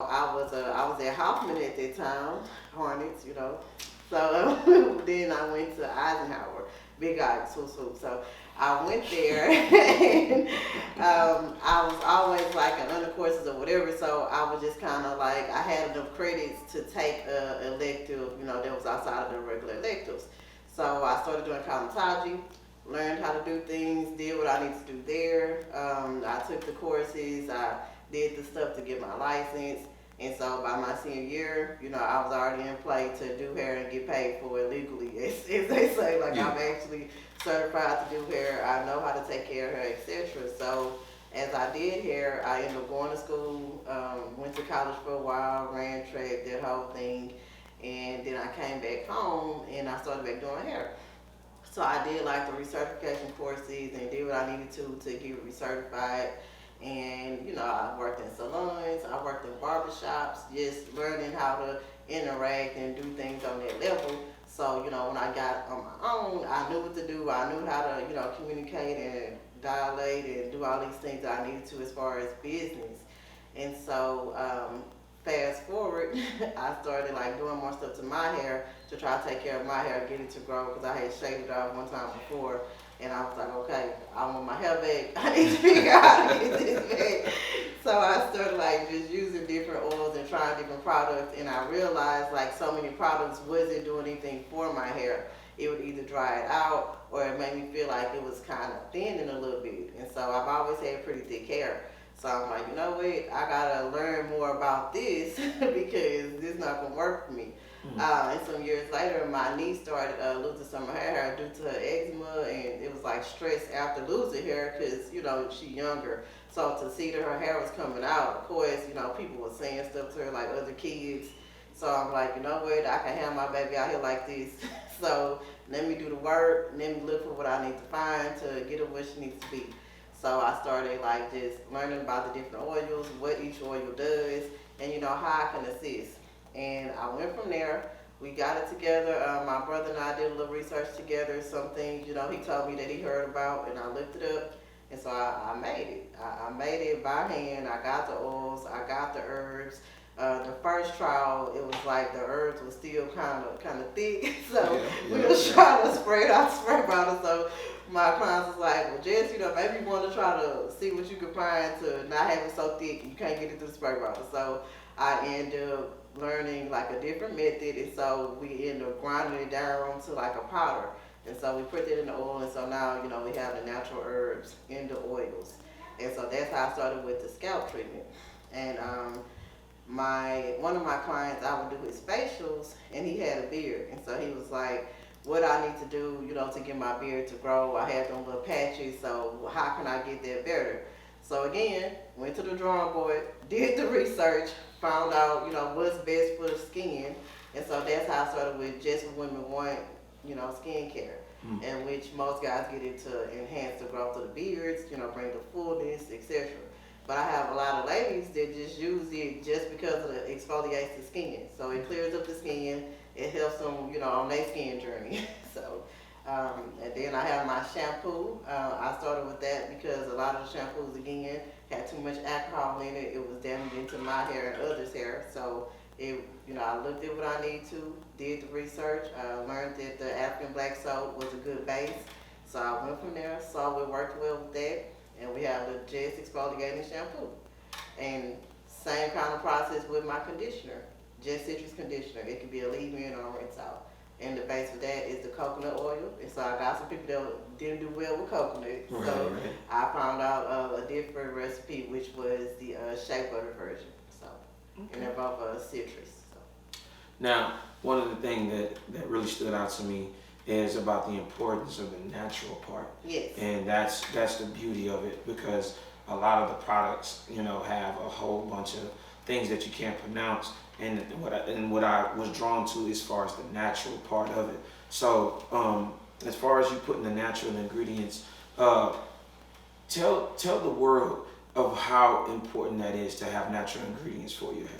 I was at Hoffman at that time, Hornets, you know. So then I went to Eisenhower, Big Eye, swoop swoop. So I went there, and I was always like in under courses or whatever. So I was just kind of like I had enough credits to take a elective, you know, that was outside of the regular electives. So I started doing cosmetology, learned how to do things, did what I needed to do there. I took the courses, I did the stuff to get my license. And so by my senior year, you know, I was already in play to do hair and get paid for it legally, as they say. Like I'm actually certified to do hair. I know how to take care of hair, etc. So as I did hair, I ended up going to school, went to college for a while, ran track, that whole thing. And then I came back home and I started back doing hair. So I did like the recertification courses and did what I needed to get recertified. And you know, I worked in salons, I worked in barbershops, just learning how to interact and do things on that level. So you know, when I got on my own, I knew what to do. I knew how to, you know, communicate and dilate and do all these things that I needed to as far as business. And so fast forward, I started like doing more stuff to my hair to try to take care of my hair, get it to grow because I had shaved it off one time before. And I was like, okay, I want my hair back. I need to figure out how to get this back. So I started like just using different oils and trying different products. And I realized like so many products wasn't doing anything for my hair. It would either dry it out or it made me feel like it was kind of thinning a little bit. And so I've always had pretty thick hair. So I'm like, you know what? I gotta learn more about this because this not gonna work for me. And some years later, my niece started losing some of her hair due to her eczema, and it was like stress after losing hair because you know she younger. So to see that her hair was coming out, of course, you know people were saying stuff to her like other kids. So I'm like, you know what? I can have my baby out here like this. So let me do the work. Let me look for what I need to find to get her where she needs to be. So I started like just learning about the different oils, what each oil does, and you know how I can assist. And I went from there. We got it together. My brother and I did a little research together. Some things, you know, he told me that he heard about, and I looked it up. And so I made it. I made it by hand. I got the oils. I got the herbs. The first trial, it was like the herbs was still kind of thick, so we was trying to spray it out the spray bottle. So my clients was like, "Well, Jess, you know, maybe you want to try to see what you can find to not have it so thick you can't get it through the spray bottle." So I ended up learning like a different method, and so we ended up grinding it down to like a powder. And so we put that in the oil, and so now you know we have the natural herbs in the oils. And so that's how I started with the scalp treatment. And my one of my clients, I would do his facials, and he had a beard, and so he was like, "What I need to do, you know, to get my beard to grow? I had them little patches, so how can I get that better?" So again, went to the drawing board, did the research, found out, you know, what's best for the skin, and so that's how I started with Just What Women Want, you know, skincare, in which most guys get it to enhance the growth of the beards, you know, bring the fullness, etc. But I have a lot of ladies that just use it just because of the exfoliates the skin. So it clears up the skin. It helps them, you know, on their skin journey. So, and then I have my shampoo. I started with that because a lot of the shampoos, again, had too much alcohol in it. It was damaging to my hair and others' hair. So, you know, I looked at what I need to, did the research, learned that the African black soap was a good base. So I went from there, saw it worked well with that. And we have the Jess exfoliating shampoo. And same kind of process with my conditioner, Jess citrus conditioner. It can be a leave-in or a rinse out. And the base for that is the coconut oil. And so I got some people that didn't do well with coconut. So I found out a different recipe, which was the shea butter version. So, and they're both citrus. So. Now, one of the things that really stood out to me is about the importance of the natural part. Yes. And that's the beauty of it, because a lot of the products, you know, have a whole bunch of things that you can't pronounce, and what I was drawn to as far as the natural part of it. So as far as you putting the natural ingredients, tell the world of how important that is to have natural ingredients for your hair.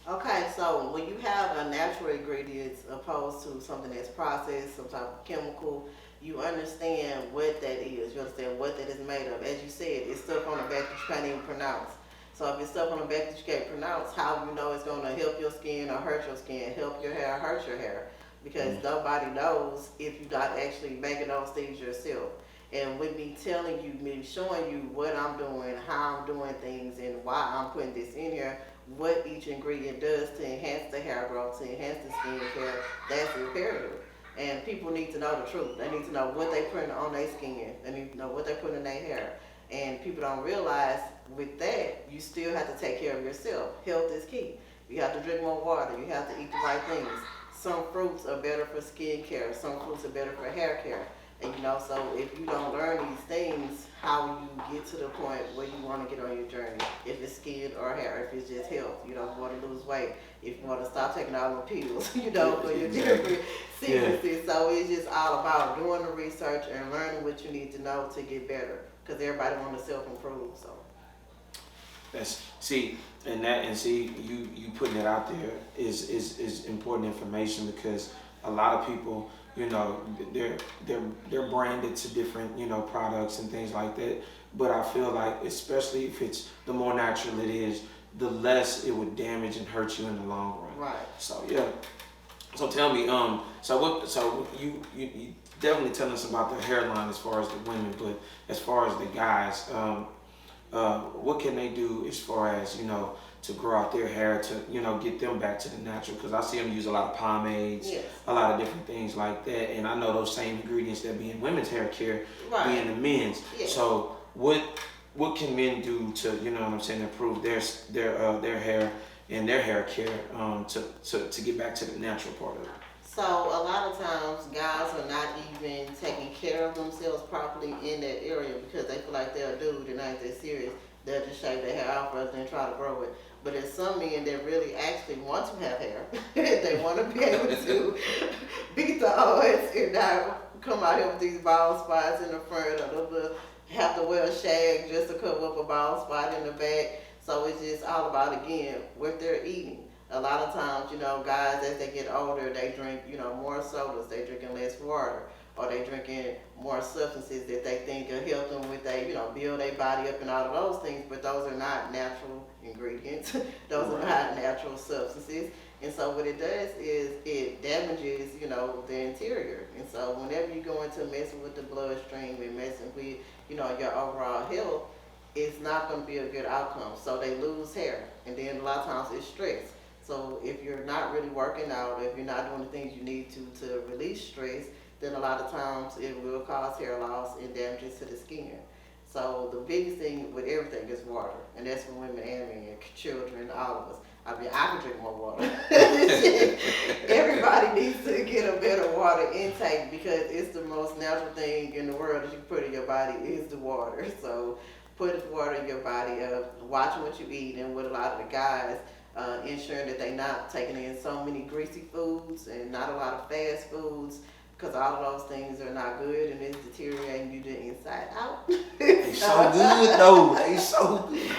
Okay, so when you have a natural ingredients opposed to something that's processed, some type of chemical, you understand what that is. You understand what that is made of. As you said, it's stuff on the back that you can't even pronounce. So if it's stuff on the back that you can't pronounce, how do you know it's going to help your skin or hurt your skin, help your hair, hurt your hair? Because nobody knows if you're not actually making those things yourself. And with me telling you, me showing you what I'm doing, how I'm doing things, and why I'm putting this in here, what each ingredient does to enhance the hair growth, to enhance the skin care, that's imperative. And people need to know the truth. They need to know what they put on their skin. They need to know what they put in their hair. And people don't realize with that, you still have to take care of yourself. Health is key. You have to drink more water. You have to eat the right things. Some fruits are better for skin care. Some fruits are better for hair care. And so if you don't learn these things, how will you get to the point where you want to get on your journey? If it's skin or hair, if it's just health, if you want to lose weight, if you want to stop taking all the pills, for your different sicknesses. So it's just all about doing the research and learning what you need to know to get better. Because everybody wants to self-improve, so. You putting it out there is important information, because a lot of people, they're branded to different, products and things like that. But I feel like, especially if it's, the more natural it is, the less it would damage and hurt you in the long run. Right. So yeah. So tell me, so you definitely tell us about the hairline as far as the women, but as far as the guys, what can they do as far as, to grow out their hair, to, get them back to the natural? Because I see them use a lot of pomades, yes, a lot of different things like that. And I know those same ingredients that be in women's hair care be in the men's. Yes. So what can men do to, improve their hair and their hair care, to get back to the natural part of it? So a lot of times guys are not even taking care of themselves properly in that area because they feel like they're a dude and ain't that serious. They'll just shave their hair off rather than try to grow it. But there's some men that really actually want to have hair. They want to be able to beat the odds and not come out here with these bald spots in the front, or have to wear a shag just to cover up a bald spot in the back. So it's just all about, again, what they're eating. A lot of times, guys, as they get older, they drink, more sodas, they drinking less water, or they drinking more substances that they think will help them with build their body up and all of those things, but those are not natural ingredients. Those are not natural substances. And so what it does is it damages, the interior. And so whenever you go into messing with the bloodstream and messing with, your overall health, it's not going to be a good outcome. So they lose hair. And then a lot of times it's stress. So if you're not really working out, if you're not doing the things you need to release stress, then a lot of times it will cause hair loss and damages to the skin. So the biggest thing with everything is water. And that's for women and men, children, all of us. I mean, I can drink more water. Everybody needs to get a better water intake because it's the most natural thing in the world that you put in your body is the water. So put water in your body, watching what you eat, and with a lot of the guys, ensuring that they're not taking in so many greasy foods and not a lot of fast foods, because all of those things are not good and it's deteriorating you the inside out. They so good though. They so good.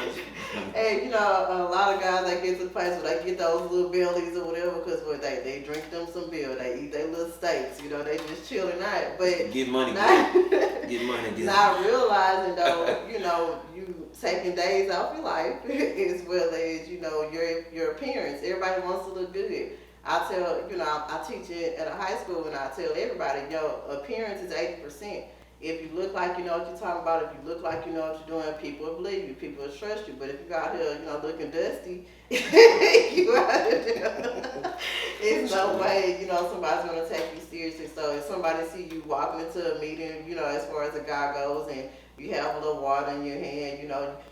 And a lot of guys, they get to the place where they get those little bellies or whatever, because they drink them some beer, they eat their little steaks, they just chilling out. But get money, get money. Not realizing though, you taking days off your life as well as your appearance. Everybody wants to look good. I tell, I teach it at a high school, and I tell everybody, your appearance is 80%. If you look like you know what you're talking about, if you look like you know what you're doing, people will believe you, people will trust you. But if you out here, looking dusty, you out here, it's no way, somebody's going to take you seriously. So if somebody see you walking into a meeting, as far as a guy goes, and you have a little water in your hand,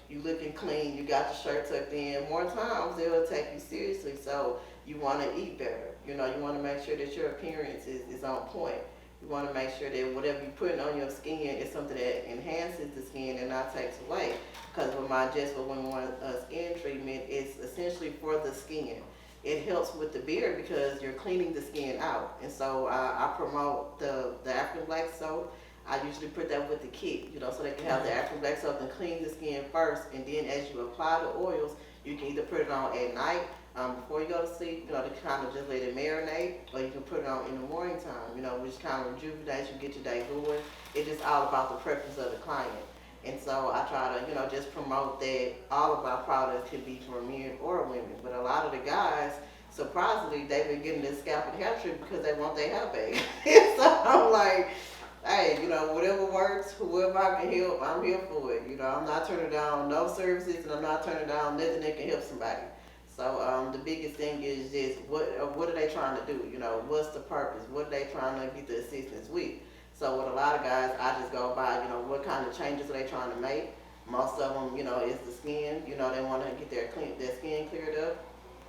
you looking clean, you got your shirt tucked in, more times they will take you seriously. So you want to eat better. You want to make sure that your appearance is on point. You want to make sure that whatever you're putting on your skin is something that enhances the skin and not takes away. Because with my Jess Women Want skin treatment, it's essentially for the skin. It helps with the beard because you're cleaning the skin out. And so I promote the African black soap. I usually put that with the kit, so they can have the African black soap and clean the skin first. And then as you apply the oils, you can either put it on at night, before you go to sleep, to kind of just let it marinate, or you can put it on in the morning time, which kind of rejuvenates you, get your day going. It's just all about the preference of the client. And so I try to, just promote that all of our products can be for men or women. But a lot of the guys, surprisingly, they've been getting this scalp and hair treatment because they want their hair back. So I'm like, hey, whatever works, whoever I can help, I'm here for it. I'm not turning down no services, and I'm not turning down nothing that can help somebody. So the biggest thing is just what are they trying to do? What's the purpose? What are they trying to get the assistance with? So with a lot of guys, I just go by, what kind of changes are they trying to make? Most of them, is the skin. They want to get their skin cleared up.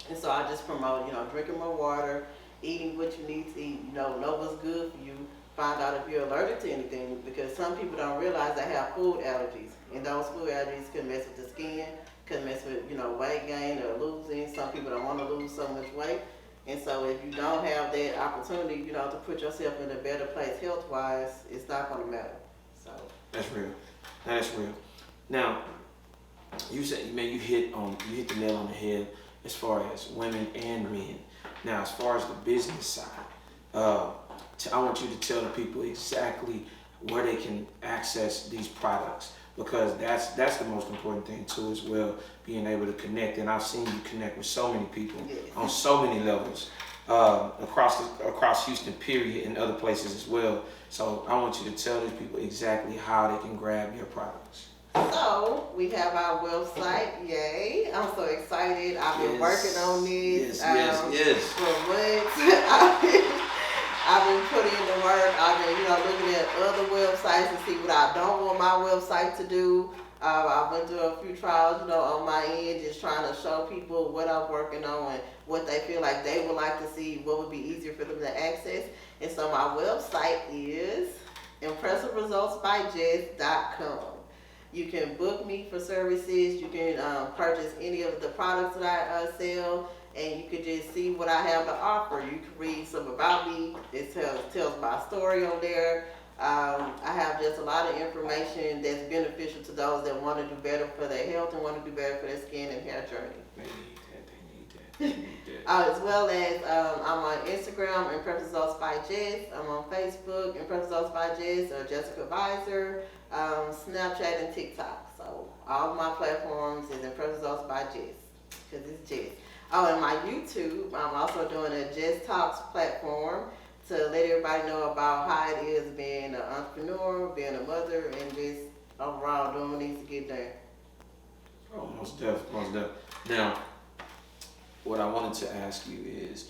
And so I just promote, drinking more water, eating what you need to eat, know what's good for you, find out if you're allergic to anything, because some people don't realize they have food allergies. And those food allergies can mess with the skin, can mess with, weight gain or losing. Some people don't want to lose so much weight. And so if you don't have that opportunity, to put yourself in a better place health-wise, it's not going to matter. So that's real. That is real. Now, you said, man, you hit the nail on the head as far as women and men. Now, as far as the business side, I want you to tell the people exactly where they can access these products, because that's the most important thing too as well, being able to connect. And I've seen you connect with so many people on so many levels across Houston, period, and other places as well. So I want you to tell these people exactly how they can grab your products. So we have our website. Yay! I'm so excited. I've been working on this for months. I've been putting in the work. I've been, looking at other websites to see what I don't want my website to do. I went through a few trials, on my end, just trying to show people what I'm working on and what they feel like they would like to see, what would be easier for them to access. And so my website is ImpressiveResultsByJess.com. You can book me for services. You can purchase any of the products that I sell. And you could just see what I have to offer. You can read some about me. It tells my story on there. I have just a lot of information that's beneficial to those that want to do better for their health and want to do better for their skin and hair journey. They need that. As well as I'm on Instagram, Impressive Results by Jess. I'm on Facebook, Impressive Results by Jess, or Jessica Advisor, Snapchat, and TikTok. So all of my platforms is Impressive Results by Jess, because it's Jess. Oh, and my YouTube, I'm also doing a JessTalks platform to let everybody know about how it is being an entrepreneur, being a mother, and just overall doing what needs to get done. Oh, most definitely. Now, what I wanted to ask you is,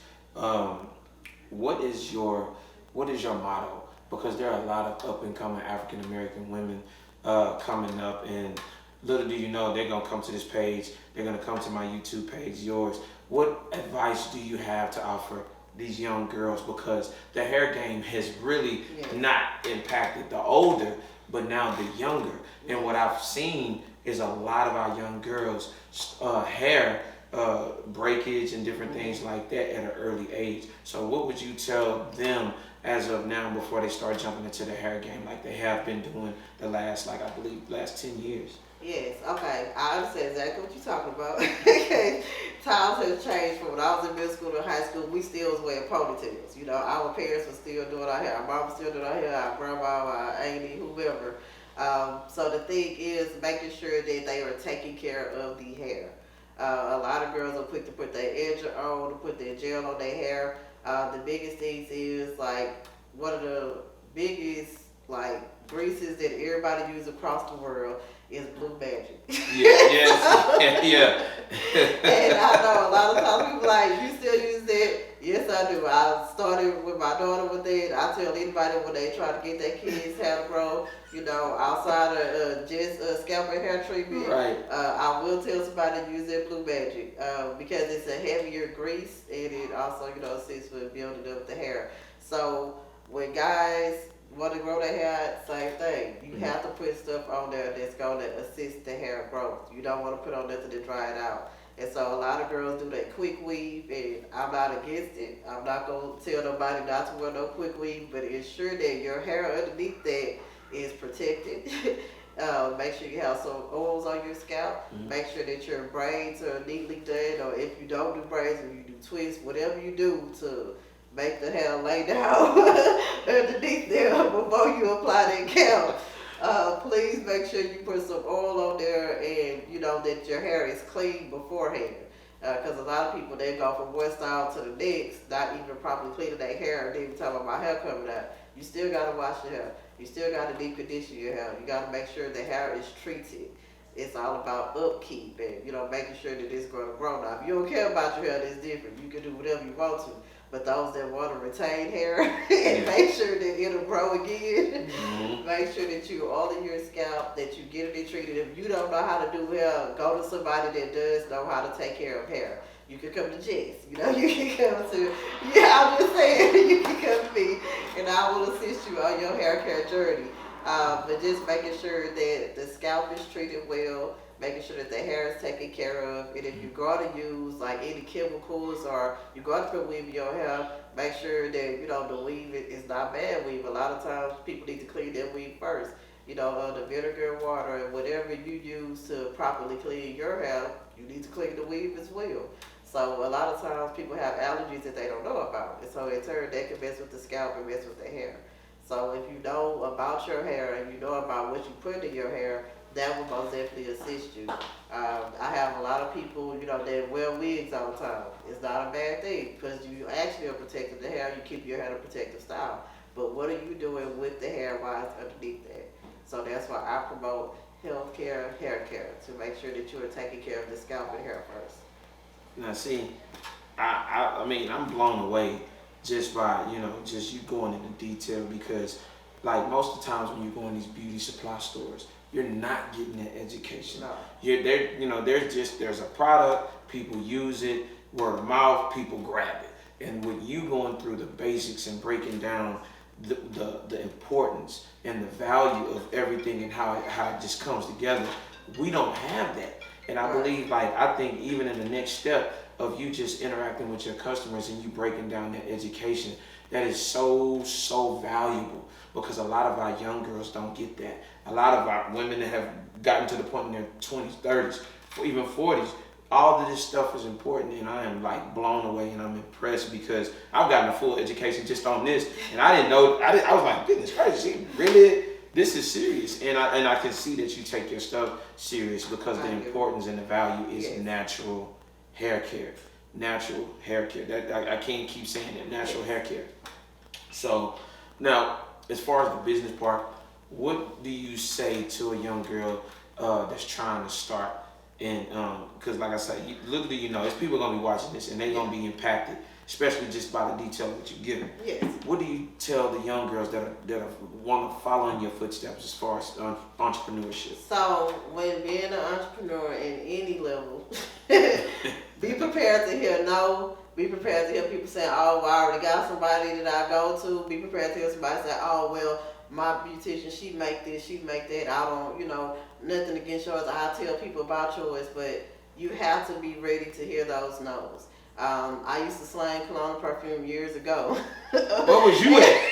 what is your motto? Because there are a lot of up and coming African American women coming up, and little do you know, they're gonna come to this page. They're gonna come to my YouTube page, yours. What advice do you have to offer these young girls? Because the hair game has really not impacted the older, but now the younger. And what I've seen is a lot of our young girls hair breakage and different things like that at an early age. So what would you tell them as of now before they start jumping into the hair game like they have been doing the last 10 years? Yes, okay. I understand exactly what you're talking about. Times have changed from when I was in middle school to high school. We still was wearing ponytails. Our parents were still doing our hair. Our mom was still doing our hair. Our grandma, our auntie, whoever. So the thing is making sure that they are taking care of the hair. A lot of girls are quick to put their edge on, to put their gel on their hair. The biggest things is one of the biggest greases that everybody uses across the world is Blue Magic. Yeah. And I know a lot of times people you still use that? Yes, I do. I started with my daughter with it. I tell anybody when they try to get their kids hair to grow, outside of just scalp and hair treatment, right. I will tell somebody to use that Blue Magic because it's a heavier grease, and it also, assists with building up the hair. So when guys want to grow their hair, same thing. You have to put stuff on there that's going to assist the hair growth. You don't want to put on nothing to dry it out. And so a lot of girls do that quick weave, and I'm not against it. I'm not going to tell nobody not to wear no quick weave, but ensure that your hair underneath that is protected. Make sure you have some oils on your scalp. Make sure that your braids are neatly done, or if you don't do braids, or you do twists, whatever you do to make the hair lay down underneath there before you apply that gel. Please make sure you put some oil on there and you know that your hair is clean beforehand. Because a lot of people they go from one style to the next, not even properly cleaning their hair, and then even talking about hair coming out. You still gotta wash your hair. You still gotta deep condition your hair. You gotta make sure the hair is treated. It's all about upkeep and you know making sure that it's gonna grow. Now, if you don't care about your hair, that's different. You can do whatever you want to. But those that want to retain hair and make sure that it'll grow again, make sure that you oil your scalp, that you get it treated. If you don't know how to do hair, go to somebody that does know how to take care of hair. You can come to Jess, you know, you can come to, yeah, I'm just saying, you can come to me and I will assist you on your hair care journey. But just making sure that the scalp is treated well, making sure that the hair is taken care of, and if you're going to use like any chemicals or you're going to put weave in your hair, make sure that you know the weave is not bad weave. A lot of times people need to clean their weave first. You know, the vinegar, water, and whatever you use to properly clean your hair, you need to clean the weave as well. So a lot of times people have allergies that they don't know about, and so in turn that can mess with the scalp and mess with the hair. So if you know about your hair and you know about what you put in your hair, that will most definitely assist you. I have a lot of people, you know, that wear wigs all the time. It's not a bad thing because you actually are protecting the hair. You keep your hair in a protective style. But what are you doing with the hair while it's underneath that? So that's why I promote health care, hair care, to make sure that you are taking care of the scalp and hair first. Now, see, I mean, I'm blown away just by, you know, just you going into detail because, like, most of the times when you go in these beauty supply stores, you're not getting that education. No. You're there, you know, there's a product, people use it, word of mouth, people grab it. And with you going through the basics and breaking down the importance and the value of everything and how it just comes together, we don't have that. And I believe, like, I think even in the next step of you just interacting with your customers and you breaking down that education, that is so valuable because a lot of our young girls don't get that. A lot of our women that have gotten to the point in their 20s, 30s, or even 40s, all of this stuff is important, and I am like blown away and I'm impressed because I've gotten a full education just on this, and I didn't know. I was like, goodness gracious, she really, this is serious, and I can see that you take your stuff serious because the importance and the value is natural hair care. Natural hair care. That I can't keep saying that. Natural hair care. So now, as far as the business part, what do you say to a young girl that's trying to start? And because like I said, literally, you know, it's people gonna be watching this and they're gonna be impacted, especially just by the detail that you're giving. Yes. What do you tell the young girls that want to follow in your footsteps as far as entrepreneurship? So when being an entrepreneur in any level, be prepared to hear no. Be prepared to hear people saying, "Oh, well, I already got somebody that I go to." Be prepared to hear somebody say, "Oh, well, my beautician, she make this, she make that. I don't, you know, nothing against yours. I tell people about yours," but you have to be ready to hear those no's. I used to slang cologne perfume years ago. What was you at?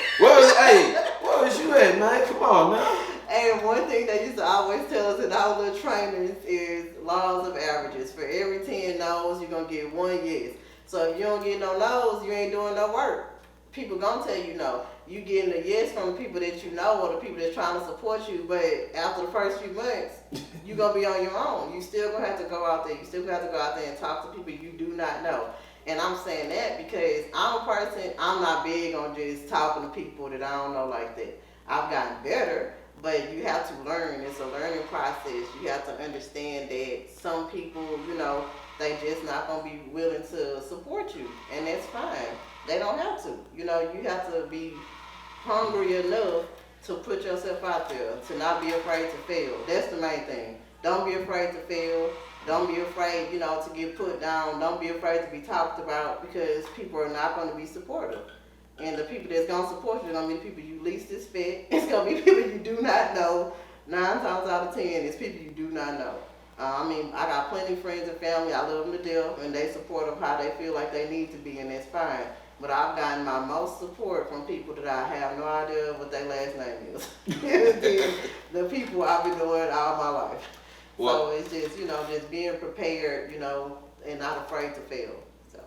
What was you at, man? Come on, man. And one thing they used to always tell us in our little trainers is laws of averages. For every 10 no's, you're going to get one yes. So if you don't get no no's, you ain't doing no work. People gonna tell you no. You getting a yes from the people that you know or the people that's trying to support you, but after the first few months, you gonna be on your own. You still gonna have to go out there. You still gonna have to go out there and talk to people you do not know. And I'm saying that because I'm a person, I'm not big on just talking to people that I don't know like that. I've gotten better, but you have to learn. It's a learning process. You have to understand that some people, you know, they just not gonna be willing to support you, and that's fine. They don't have to. You know, you have to be hungry enough to put yourself out there, to not be afraid to fail. That's the main thing. Don't be afraid to fail. Don't be afraid, you know, to get put down. Don't be afraid to be talked about because people are not going to be supportive. And the people that's going to support you are going to be the people you least expect. It's going to be people you do not know. 9 times out of 10, it's people you do not know. I mean, I got plenty of friends and family. I love them to death, and they support of how they feel like they need to be, and that's fine. But I've gotten my most support from people that I have no idea what their last name is. the people I've been doing all my life. Well, so it's just, you know, just being prepared, you know, and not afraid to fail. So.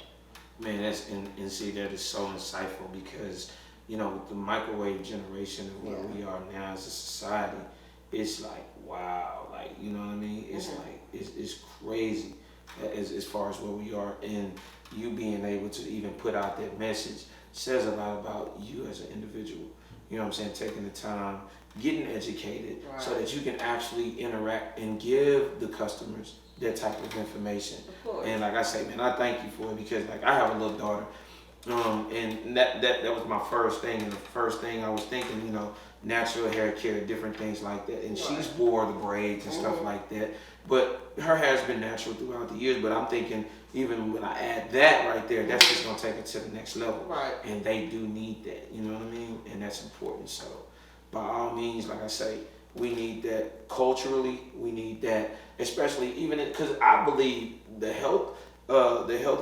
Man, and see, that is so insightful because, you know, with the microwave generation of where we are now as a society, it's like wow, like you know what I mean. It's like it's crazy as far as where we are, and you being able to even put out that message says a lot about you as an individual. You know what I'm saying? Taking the time, getting educated, so that you can actually interact and give the customers that type of information. Of course. And like I say, man, I thank you for it because like I have a little daughter, and that was my first thing, and the first thing I was thinking, you know, natural hair care, different things like that. And she's wore the braids and stuff like that. But her hair's been natural throughout the years. But I'm thinking, even when I add that right there, that's just gonna take it to the next level. Right. And they do need that, you know what I mean? And that's important. So, by all means, like I say, we need that culturally. We need that, especially even because I believe the health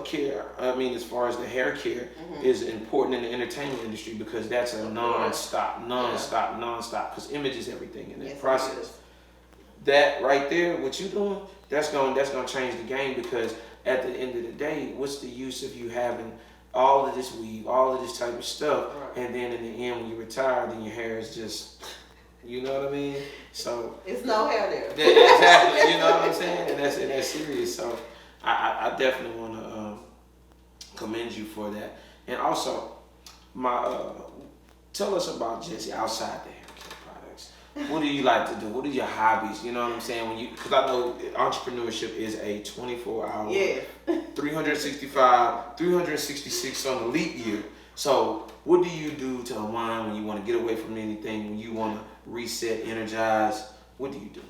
care, I mean, as far as the hair care, is important in the entertainment industry because that's a non-stop, because image is everything in that process. That right there, what you doing, that's gonna change the game because at the end of the day, what's the use of you having all of this weave, all of this type of stuff, and then in the end when you retire, then your hair is just, you know what I mean? So it's no hair there. Exactly, you know what I'm saying? And that's serious. So I definitely want to commend you for that. And also, tell us about Jesse outside the hair care products. What do you like to do? What are your hobbies? You know what I'm saying? Because I know entrepreneurship is a 24-hour, 365, 366 on the leap year. So what do you do to unwind when you want to get away from anything, when you want to reset, energize? What do you do?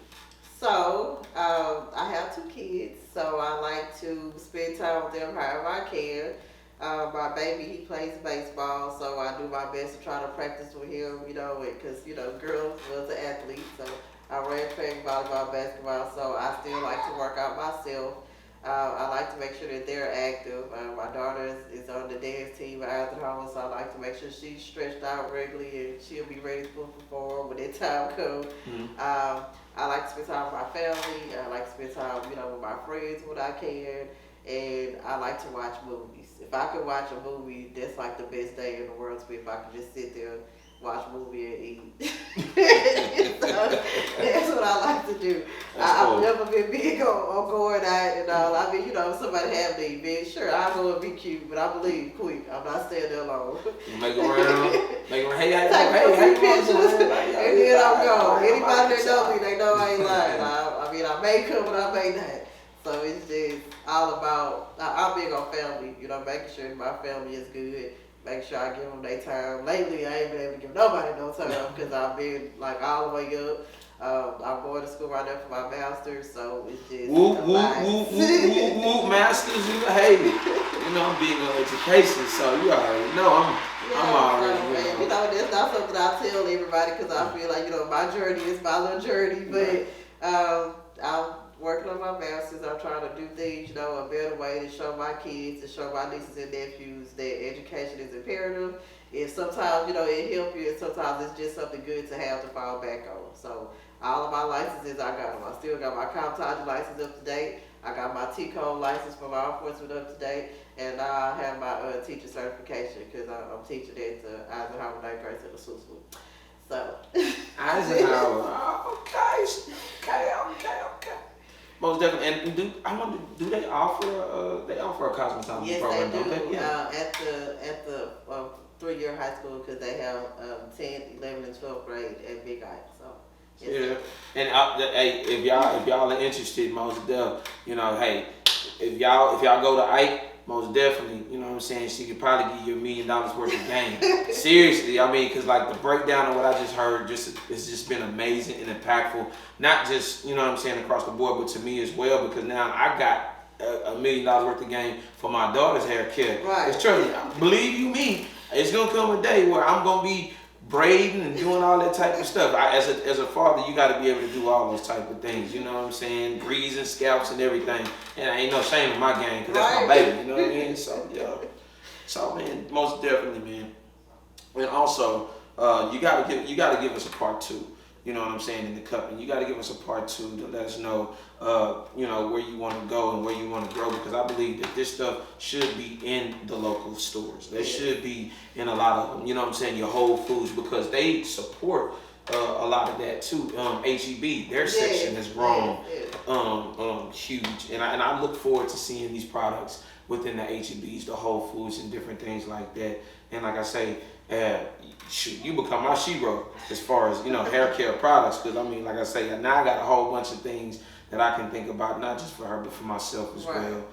So, I have 2 kids, so I like to spend time with them however I can. My baby, he plays baseball, so I do my best to try to practice with him, you know, because, you know, girls was an athlete, so I ran track, volleyball, basketball, so I still like to work out myself. I like to make sure that they're active. My daughter is on the dance team after home, so I like to make sure she's stretched out regularly and she'll be ready to perform when that time comes. I like to spend time with my family. I like to spend time, you know, with my friends when I can. And I like to watch movies. If I could watch a movie, that's like the best day in the world to me. If I could just sit there, watch a movie and eat. So, that's what I like to do. I've never been big on going out and all. I mean, you know, if somebody have me, man, sure, I'll go and be cute, but I believe quick. I'm not staying there long. You make around, hey, take pictures, and then I'm gone. Anybody that knows me, they know I ain't lying. I mean, I may come, but I may not. So it's just all about, I'm big on family, you know, making sure my family is good, make sure I give them their time. Lately, I ain't been able to give nobody no time because I've been like all the way up. I'm going to school right now for my master's, so it's just masters, hey, you know, I'm big on education, so you already know I'm already, so, you know, that's not something I tell everybody because I feel like, you know, my journey is my little journey, but I'm working on my master's. I'm trying to do things, you know, a better way to show my kids, to show my nieces and nephews that education is imperative. And sometimes, you know, it helps you, and sometimes it's just something good to have to fall back on. So all of my licenses, I got them. I still got my comptology license up to date. I got my T-code license for law enforcement up to date, and I have my teacher certification because I'm teaching at the Eisenhower Ninth Grade Center School. So Eisenhower, okay. Most definitely. And do they offer a cosmetology program? Yes, they do. Don't they? At the 3-year high school because they have 10th, 11th, and 12th grade at Big I. So. Yeah, and hey, if y'all are interested, most definitely, you know, hey, if y'all go to Ike, most definitely, you know what I'm saying, she could probably give you $1 million worth of game. Seriously, I mean, because like the breakdown of what I just heard, it's just been amazing and impactful. Not just, you know what I'm saying, across the board, but to me as well, because now I got $1 million worth of game for my daughter's hair care. Right. It's true. Believe you me, it's gonna come a day where I'm gonna be braiding and doing all that type of stuff. As a father, you got to be able to do all those type of things. You know what I'm saying? Greasing scalps and everything. And I ain't no shame in my game because that's my baby. You know what I mean? So yeah. So man, most definitely, man. And also, you gotta give us a part 2. You know what I'm saying, in the company. You got to give us a part 2 to let us know, you know, where you want to go and where you want to grow, because I believe that this stuff should be in the local stores. They should be in a lot of them, you know what I'm saying, your Whole Foods, because they support a lot of that too. HEB, their section has grown huge, and I look forward to seeing these products within the HEBs, the Whole Foods, and different things like that. And like I say, shoot, you become my shero as far as hair care products. Because I mean, like I say, now I got a whole bunch of things that I can think about, not just for her but for myself as well.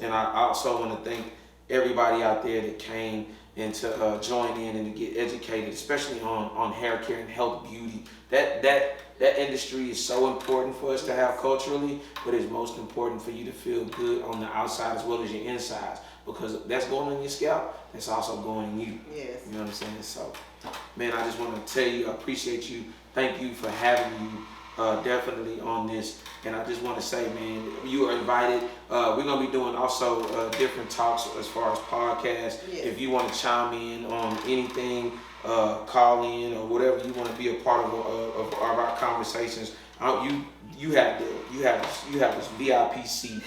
And I also want to thank everybody out there that came and to join in and to get educated, especially on hair care and health beauty. That industry is so important for us to have culturally, but it's most important for you to feel good on the outside as well as your insides, because that's going on your scalp, that's also going in you. Yes. You know what I'm saying? So, man, I just want to tell you, I appreciate you. Thank you for having me definitely on this. And I just want to say, man, you are invited. We're going to be doing also different talks as far as podcasts. Yes. If you want to chime in on anything, call in or whatever you want to be a part of our conversations. You have this VIP seat,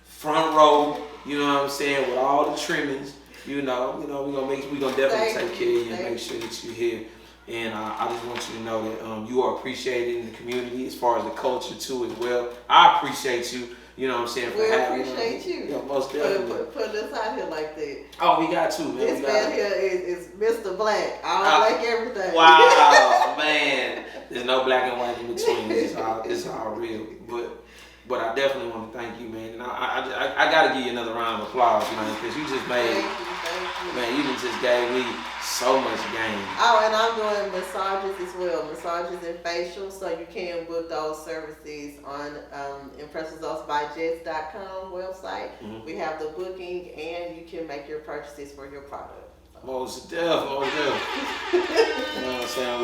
front row. You know what I'm saying, with all the trimmings. We're gonna definitely take care of you and make sure that you're here. And I just want you to know that you are appreciated in the community as far as the culture too as well. I appreciate you. You know what I'm saying? We appreciate you. Yeah, most definitely. Put us out here like that. Oh, we got to, man. This man here is Mr. Black. All black everything. Wow, man. There's no black and white in between. It's all real. But I definitely want to thank you, man. And I got to give you another round of applause, man, because you just made, man, you just gave me so much game. Oh, and I'm doing massages as well, massages and facials, so you can book those services on Impress by JessTalking website. Mm-hmm. We have the booking, and you can make your purchases for your product. Most definitely. You know what I'm saying?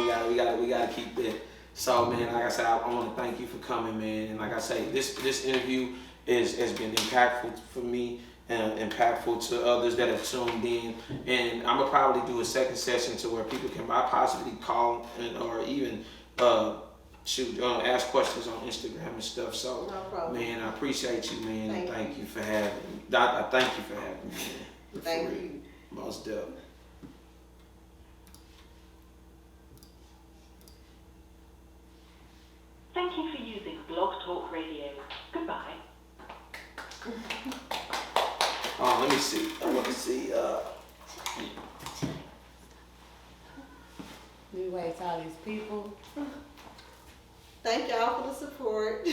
We gotta keep that. So, man, like I said, I want to thank you for coming, man. And like I say, this interview has been impactful for me and impactful to others that have tuned in. And I'm going to probably do a second session to where people can possibly call or even ask questions on Instagram and stuff. So, no problem. Man, I appreciate you, man. And thank you for having me. I thank you for having me, man. Thank you. Most definitely. Thank you for using Blog Talk Radio. Goodbye. Oh, let me see. I want to see. We waste all these people. Thank y'all for the support.